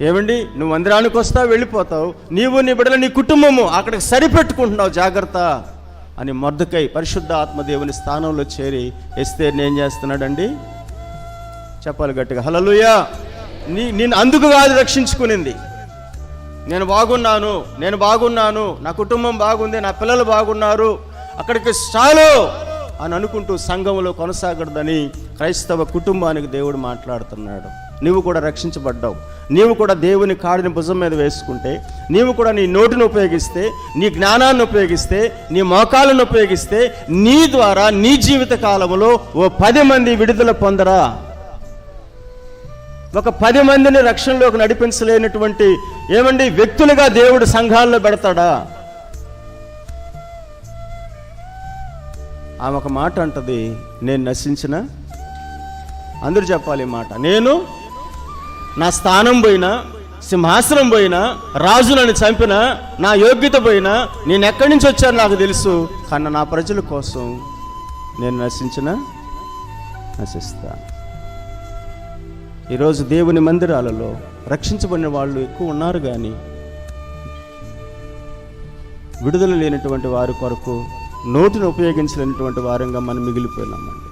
ఏమండి, నువ్వు మందిరానికి వస్తావు, వెళ్ళిపోతావు, నీవు నీ బిడ్డలు నీ కుటుంబము అక్కడికి సరిపెట్టుకుంటున్నావు, జాగ్రత్త అని మొర్దెకై పరిశుద్ధ ఆత్మదేవుని స్థానంలో చేరి ఎస్తేర్ని ఏం చేస్తున్నాడండి? చెప్పాలి గట్టిగా, హల్లెలూయా. నేను అందుకు కాదు రక్షించుకునింది, నేను బాగున్నాను, నా కుటుంబం బాగుంది, నా పిల్లలు బాగున్నారు, అక్కడికి చాలు అని అనుకుంటూ సంఘంలో కొనసాగడదని క్రైస్తవ కుటుంబానికి దేవుడు మాట్లాడుతున్నాడు. నీవు కూడా రక్షించబడ్డావు, నీవు కూడా దేవుని కాడిని భుజం మీద వేసుకుంటే, నీవు కూడా నీ నోటిని ఉపయోగిస్తే, నీ జ్ఞానాన్ని ఉపయోగిస్తే, నీ మోకాలను ఉపయోగిస్తే, నీ ద్వారా నీ జీవిత కాలంలో ఓ 10 మంది విడుదల పొందరా? ఒక 10 మందిని రక్షణలోకి నడిపించలేనటువంటి ఏమండి వ్యక్తులుగా దేవుడు సంఘాల్లో పెడతాడా? ఆమె ఒక మాట అంటది, నేను నశించిన, అందరూ చెప్పాలి ఈ మాట, నేను నా స్థానం పోయినా, సింహాసనం పోయినా, రాజులను చంపినా, నా యోగ్యత పోయినా, నేను ఎక్కడి నుంచి వచ్చాను నాకు తెలుసు, కానీ నా ప్రజల కోసం నేను నశిస్తా. ఈరోజు దేవుని మందిరాలలో రక్షించబడిన వాళ్ళు ఎక్కువ ఉన్నారు, కానీ విడుదల లేనటువంటి వారి కొరకు నోటిని ఉపయోగించలేనటువంటి వారంగా మనం మిగిలిపోయినామండి.